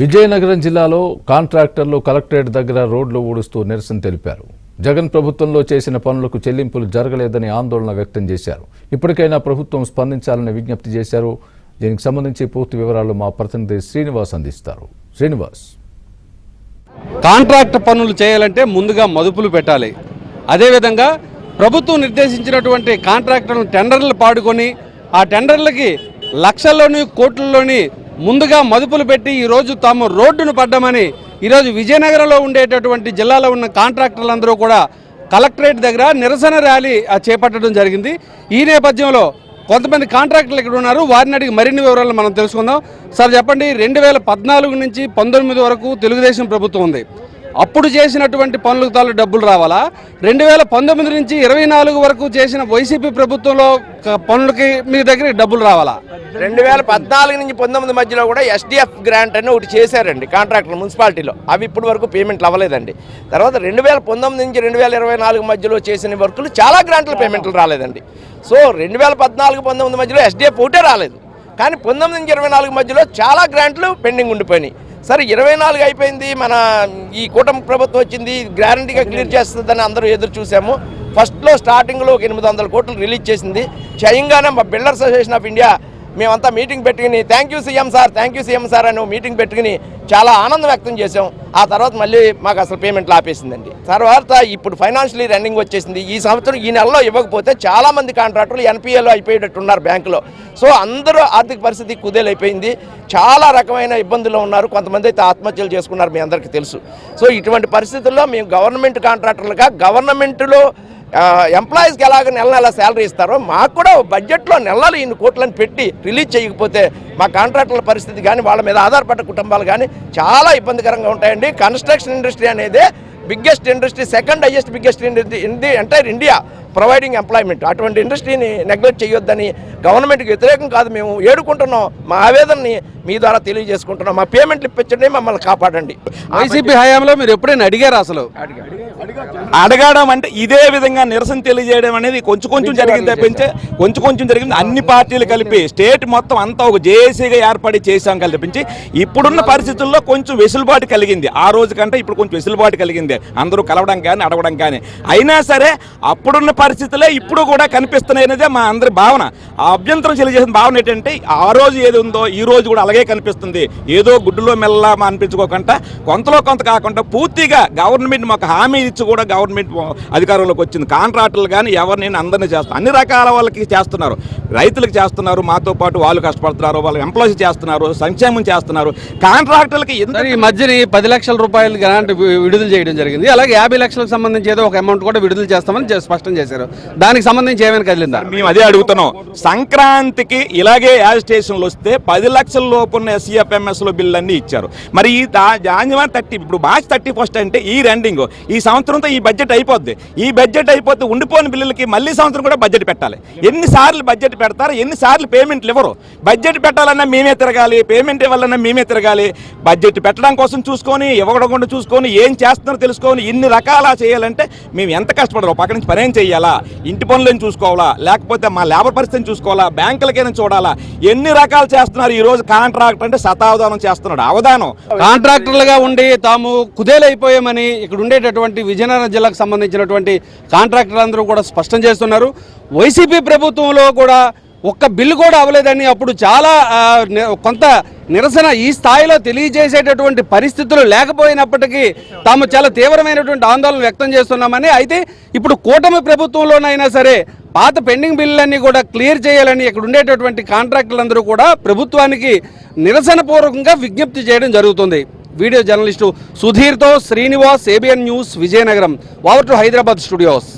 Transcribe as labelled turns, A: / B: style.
A: విజయనగరం జిల్లాలో కాంట్రాక్టర్లు కలెక్టరేట్ దగ్గర రోడ్లు ఊడుస్తూ నిరసన తెలిపారు. జగన్ ప్రభుత్వంలో చేసిన పనులకు చెల్లింపులు జరగలేదని ఆందోళన వ్యక్తం చేశారు. ఇప్పటికైనా ప్రభుత్వం స్పందించాలని విజ్ఞప్తి చేశారు. దీనికి సంబంధించి పూర్తి వివరాలు మా ప్రతినిధి శ్రీనివాస్ అందిస్తారు. శ్రీనివాస్,
B: కాంట్రాక్ట్ పనులు చేయాలంటే ముందుగా మదుపులు పెట్టాలి. అదేవిధంగా ప్రభుత్వం నిర్దేశించినటువంటి కాంట్రాక్టర్లను టెండర్లు పాడుకొని ఆ టెండర్లకి లక్షల్లోని కోట్లలోని ముందుగా మదుపులు పెట్టి ఈరోజు తాము రోడ్డును పడ్డామని ఈరోజు విజయనగరంలో ఉండేటటువంటి జిల్లాలో ఉన్న కాంట్రాక్టర్లందరూ కూడా కలెక్టరేట్ దగ్గర నిరసన ర్యాలీ చేపట్టడం జరిగింది. ఈ నేపథ్యంలో కొంతమంది కాంట్రాక్టర్లు ఇక్కడ ఉన్నారు. వారిని అడిగి మరిన్ని వివరాలు మనం తెలుసుకుందాం. సార్ చెప్పండి, 2014 నుంచి 19 వరకు తెలుగుదేశం ప్రభుత్వం ఉంది. అప్పుడు చేసినటువంటి పనులకు తాలూ డబ్బులు రావాలా? 2019 నుంచి 24 వరకు చేసిన వైసీపీ ప్రభుత్వంలో పనులకి మీ దగ్గర డబ్బులు రావాలా?
C: 2014 నుంచి 19 మధ్యలో కూడా ఎస్డిఎఫ్ గ్రాంట్ అని ఒకటి చేశారండి కాంట్రాక్టర్ మున్సిపాలిటీలో. అవి ఇప్పటి వరకు పేమెంట్లు అవ్వలేదండి. తర్వాత 2019 నుంచి 2024 మధ్యలో చేసిన వర్కులు చాలా గ్రాంట్ల పేమెంట్లు రాలేదండి. సో 2014-19 మధ్యలో ఎస్డిఎఫ్ ఒకటే రాలేదు. కానీ 19 నుంచి 24 మధ్యలో చాలా గ్రాంట్లు పెండింగ్ ఉండిపోయినాయి. సరే 24 అయిపోయింది, మన ఈ కూటమి ప్రభుత్వం వచ్చింది, గ్యారంటీగా క్లియర్ చేస్తుందని అందరూ ఎదురు చూసాము. ఫస్ట్లో స్టార్టింగ్లో 800 కోట్లు రిలీజ్ చేసింది. స్వయంగానే మా బిల్డర్స్ అసోసియేషన్ ఆఫ్ ఇండియా మేమంతా మీటింగ్ పెట్టుకుని థ్యాంక్ యూ సీఎం సార్ అని మీటింగ్ పెట్టుకుని చాలా ఆనందం వ్యక్తం చేసాం. ఆ తర్వాత మళ్ళీ మాకు అసలు పేమెంట్లు ఆపేసిందండి. తర్వాత ఇప్పుడు ఫైనాన్షియల్ ఇయర్ ఎండింగ్ వచ్చేసింది. ఈ సంవత్సరం ఈ నెలలో ఇవ్వకపోతే చాలామంది కాంట్రాక్టర్లు ఎన్పిఏలో అయిపోయేటట్టున్నారు బ్యాంకులో. సో అందరూ ఆర్థిక పరిస్థితి కుదేలైపోయింది. చాలా రకమైన ఇబ్బందుల్లో ఉన్నారు. కొంతమంది అయితే ఆత్మహత్యలు చేసుకున్నారు, మీ అందరికీ తెలుసు. సో ఇటువంటి పరిస్థితుల్లో మేము గవర్నమెంట్ కాంట్రాక్టర్లుగా గవర్నమెంట్లో ఎంప్లాయీస్కి ఎలాగ నెల శాలరీ ఇస్తారో మాకు కూడా బడ్జెట్లో నెలలు ఇన్ని కోట్లను పెట్టి రిలీజ్ చేయకపోతే మా కాంట్రాక్టర్ల పరిస్థితి కానీ వాళ్ళ మీద ఆధారపడ్డ కుటుంబాలు కానీ చాలా ఇబ్బందికరంగా ఉంటాయండి. కన్స్ట్రక్షన్ ఇండస్ట్రీ అనేది biggest industry, second highest biggest industry in the entire India providing employment. అటువంటి ఇండస్ట్రీని నెగ్లెక్ట్ చేయొద్దని గవర్నమెంట్కి వ్యతిరేకం కాదు, మేము ఏడుకుంటున్నాం. మా ఆవేదనని మీ ద్వారా తెలియజేసుకుంటున్నాం. మా పేమెంట్లు ఇప్పించండి, మమ్మల్ని కాపాడండి.
B: వైసీపీ హయాంలో మీరు ఎప్పుడైనా అడిగారు? అసలు
D: అడగడం అంటే ఇదే విధంగా నిరసన తెలియజేయడం అనేది కొంచెం జరిగింది తప్పించే కొంచెం జరిగింది. అన్ని పార్టీలు కలిపి స్టేట్ మొత్తం అంతా ఒక జేఏసీగా ఏర్పడి చేశాం కల్పించి ఇప్పుడున్న పరిస్థితుల్లో కొంచెం వెసులుబాటు కలిగింది. ఆ రోజు కంటే ఇప్పుడు కొంచెం వెసులుబాటు కలిగింది, అందరూ కలవడం కానీ అడగడం కానీ. అయినా సరే అప్పుడున్న పరిస్థితులే ఇప్పుడు కూడా కనిపిస్తున్నాయి అనేదే మా అందరి భావన. ఆ అభ్యంతరం తెలియజేసిన భావన ఏంటంటే ఆ రోజు ఏది ఉందో ఈ రోజు కూడా అలాగే కనిపిస్తుంది. ఏదో గుడ్డులో మెల్ల అనిపించుకోకుండా కొంతలో కొంత కాకుండా పూర్తిగా గవర్నమెంట్ మాకు హామీ ఇచ్చి కూడా గవర్నమెంట్ అధికారంలోకి వచ్చింది. కాంట్రాక్టర్లు కానీ ఎవరినైనా అందరినీ చేస్తారు, అన్ని రకాల వాళ్ళకి చేస్తున్నారు. రైతులకు చేస్తున్నారు, మాతో పాటు వాళ్ళు కష్టపడుతున్నారు, వాళ్ళ ఎంప్లాయీస్ చేస్తున్నారు, సంక్షేమం చేస్తున్నారు. కాంట్రాక్టర్లకి
B: ఈ మధ్యని 10 లక్షల రూపాయలు గ్రాంట్ విడుదల చేయడం జరిగింది. అలాగే 50 లక్షలకు సంబంధించి ఏదో ఒక అమౌంట్ కూడా విడుదల చేస్తామని స్పష్టం చేశారు. దానికి సంబంధించి ఏమైనా కదిలిందా?
D: మేము అదే అడుగుతున్నాం. సంక్రాంతికి ఇలాగే యాజిటేషన్లు వస్తే 10 లక్షల లోపున్న ఎస్సీఎఫ్ఎంఎస్లో బిల్లు అన్నీ ఇచ్చారు. మరి ఈ జాన్యువరి 30 ఇప్పుడు మార్చ్ 31 అంటే ఈ రెండింగ్ ఈ సంవత్సరంతో ఈ బడ్జెట్ అయిపోద్ది. ఈ బడ్జెట్ అయిపోతే ఉండిపోయిన బిల్లులకి మళ్ళీ సంవత్సరం కూడా బడ్జెట్ పెట్టాలి. ఎన్నిసార్లు బడ్జెట్ పెడతారు, ఎన్నిసార్లు పేమెంట్లు ఇవ్వరు. బడ్జెట్ పెట్టాలన్నా మేమే తిరగాలి, పేమెంట్ ఇవ్వాలన్నా మేమే తిరగాలి. బడ్జెట్ పెట్టడం కోసం చూసుకొని ఇవ్వకుండా చూసుకొని ఏం చేస్తున్నారో తెలుసుకొని ఇన్ని రకాల చేయాలంటే మేము ఎంత కష్టపడాలి. పక్క నుంచి పనేం చేయాలా, ఇంటి పనులను చూసుకోవాలా, లేకపోతే మా లేబర్ పరిస్థితిని చూసుకోవాలా, బ్యాంకులకైనా చూడాలా, ఎన్ని రకాలు చేస్తున్నారు. ఈ రోజు కాంట్రాక్టర్ అంటే శతావధానం చేస్తున్నాడు. అవధానం
B: కాంట్రాక్టర్లుగా ఉండి తాము కుదేలైపోయామని ఇక్కడ ఉండేటటువంటి విజయనగరం జిల్లాకు సంబంధించినటువంటి కాంట్రాక్టర్లందరూ కూడా స్పష్టం చేస్తున్నారు. వైసీపీ ప్రభుత్వంలో కూడా ఒక్క బిల్లు కూడా అవ్వలేదని అప్పుడు చాలా కొంత నిరసన ఈ స్థాయిలో తెలియజేసేటటువంటి పరిస్థితులు లేకపోయినప్పటికీ తాము చాలా తీవ్రమైనటువంటి ఆందోళన వ్యక్తం చేస్తున్నామని. అయితే ఇప్పుడు కూటమి ప్రభుత్వంలోనైనా సరే పాత పెండింగ్ బిల్లులన్నీ కూడా క్లియర్ చేయాలని ఇక్కడ ఉండేటటువంటి కాంట్రాక్టర్లందరూ కూడా ప్రభుత్వానికి నిరసన పూర్వకంగా విజ్ఞప్తి చేయడం జరుగుతుంది. వీడియో జర్నలిస్టు సుధీర్తో Srinivas, ABN news, Vizianagaram. Over to Hyderabad studios.